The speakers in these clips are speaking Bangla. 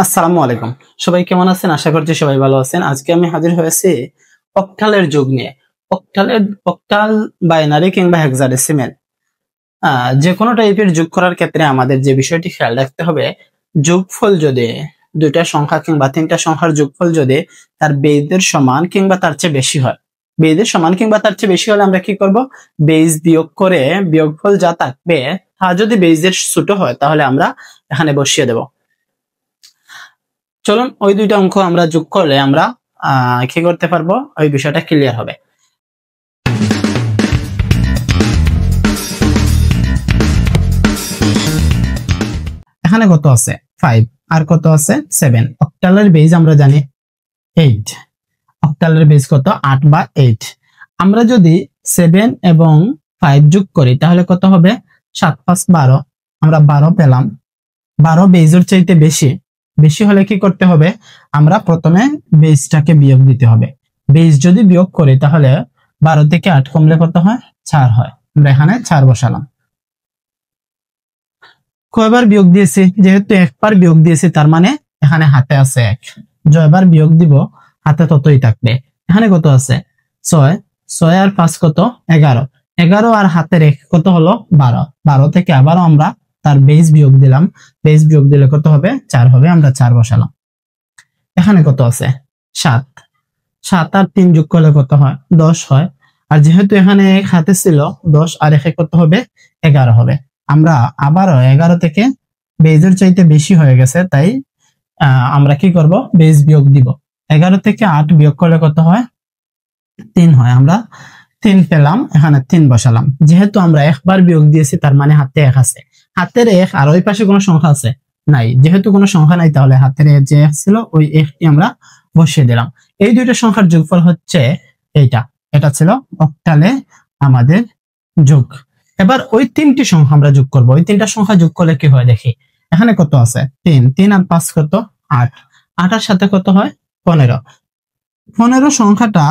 আসসালামু আলাইকুম। সবাই কেমন আছেন? আশা করছি সবাই ভালো আছেন। আজকে আমি হাজির হয়েছি অক্টালের যোগ নিয়ে। অক্টাল বাইনারি কিংবা হেক্সাডেসিমেল যে কোনো টাইপের যোগ করার ক্ষেত্রে আমাদের যে বিষয়টি খেয়াল রাখতে হবে, যোগফল যদি দুইটা সংখ্যা কিংবা তিনটা সংখ্যার যোগফল যদি তার বেইজের সমান কিংবা তার চেয়ে বেশি হয়, বেইজের সমান কিংবা তার চেয়ে বেশি হলে আমরা কি করব? বেইজ বিয়োগ করে বিয়োগফল যা থাকবে তা যদি বেইজের ছোট হয় তাহলে আমরা এখানে বসিয়ে দেব। চলুন ওই দুইটা অঙ্ক আমরা যোগ করলে আমরা কি করতে পারবো, ওই বিষয়টা ক্লিয়ার হবে। এখানে কত আছে? 5 আর কত আছে? 7। অক্টালের বেজ আমরা জানি 8। অক্টালের বেজ কত? 8 বা 8। আমরা যদি 7 এবং 5 যোগ করি তাহলে কত হবে? 7 5 12। আমরা 12 পেলাম। 12 বেজের চাইতে বেশি বেশি হলে কি করতে হবে? আমরা প্রথমে বেজটাকে বিয়োগ দিতে হবে। বেজ যদি বিয়োগ করি তাহলে 12 থেকে 8 কমলে কত হয়? 4 হয়। আমরা এখানে 4 বসালাম। কয়বার বিয়োগ দিয়েছি? যেহেতু একবার বিয়োগ দিয়েছি তার মানে এখানে হাতে আছে 1। যয়বার বিয়োগ দিব হাতে ততই থাকবে। এখানে কত আছে? 6। 6 আর 5 কত? 11। 11 আর হাতের 1 কত হলো? 12। 12 থেকে আবারও আমরা তার বেজ বিয়োগ দিলাম। বেজ বিয়োগ দিলে কত হবে? 4 হবে। আমরা 4 বসালাম। এখানে কত আছে? 7। 7 আর 3 যোগ করলে কত হয়? 10 হয়। আর যেহেতু এখানে 1 হাতে ছিল, 10 আর 1 কত হবে? 11 হবে। আমরা আবারও 11 থেকে বেজের চাইতে বেশি হয়ে গেছে, তাই আমরা কি করব? বেজ বিয়োগ দিব। 11 থেকে 8 বিয়োগ করলে কত হয়? 3 হয়। আমরা 3 পেলাম, এখানে 3 বসালাম। যেহেতু আমরা একবার বিয়োগ দিয়েছি তার মানে হাতে 1 আছে। হাতের 1 আর ওই পাশে কোনো সংখ্যা আছে? নাই। যেহেতু কোনো সংখ্যা নাই তাহলে হাতের যে 1 ছিল ওই 1টি আমরা বসিয়ে দিলাম। এই দুইটা সংখ্যার যোগফল হচ্ছে এইটা। এটা ছিল অক্টালে আমাদের যোগ। এবার ওই তিনটি সংখ্যা আমরা যোগ করব। ওই তিনটা সংখ্যা যোগ করলে কি হয় দেখি। এখানে কত আছে? 3। 3 আর 5 কত? 8। 8 এর সাথে কত হয়? 15। 15 সংখ্যাটা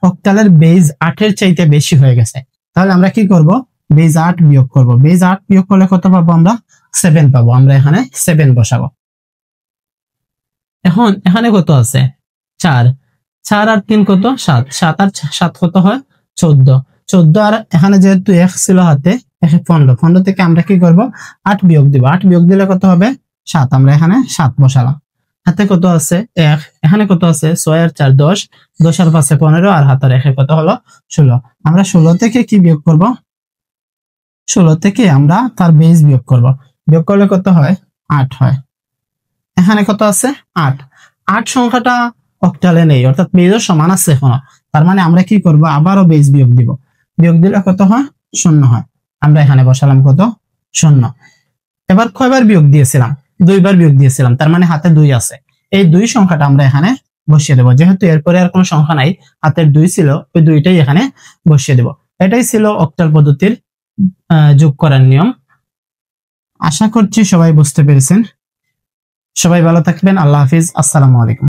অক্টালের বেজ 8 এর চাইতে বেশি হয়ে গেছে। তাহলে আমরা কি করব? বেজ 8 বিয়োগ করব। বেজ 8 বিয়োগ করলে কত পাবো? আমরা 7 পাবো। আমরা এখানে 7 বসাবো। এখন এখানে কত আছে? 4। 4 আর 3 কত? 7। 7 আর 7 কত হয়? 14। 14 আর এখানে যেহেতু 1 ছিল হাতে, 1 15। 15 থেকে আমরা কি করব? 8 বিয়োগ দিব। 8 বিয়োগ দিলে কত হবে? 7। আমরা এখানে 7 বসালাম। হাতে কত আছে? 1। এখানে কত আছে? 6 আর 4 10। 10 আর 5 15 আর হাতের 1 কত হলো? 16। আমরা 16 থেকে কি বিয়োগ করব? 16 থেকে আমরা তার বেজ বিয়োগ করব। বিয়োগ করলে কত হয়? 8 হয়। এখানে কত আছে? 8। 8 সংখ্যাটা অক্টালে নেই, অর্থাৎ বেজের সমান আছে এখনো। তার মানে আমরা কি করব? আবারও বেজ বিয়োগ দিব। বিয়োগ দিলে কত হয়? 0 হয়। আমরা এখানে বসালাম কত? 0। এবার কয়বার বিয়োগ দিয়েছিলাম? 2 বার বিয়োগ দিয়েছিলাম, তার মানে হাতে 2 আছে। এই 2 সংখ্যাটা আমরা এখানে বসিয়ে দেব। যেহেতু এরপরে আর কোনো সংখ্যা নাই, হাতের 2 ছিল, ওই 2টাই এখানে বসিয়ে দেব। এটাই ছিল অক্টাল পদ্ধতির যোগ করার নিয়ম। আশা করছি সবাই বুঝতে পেরেছেন। সবাই ভালো থাকবেন। আল্লাহ হাফিজ। আসসালামু আলাইকুম।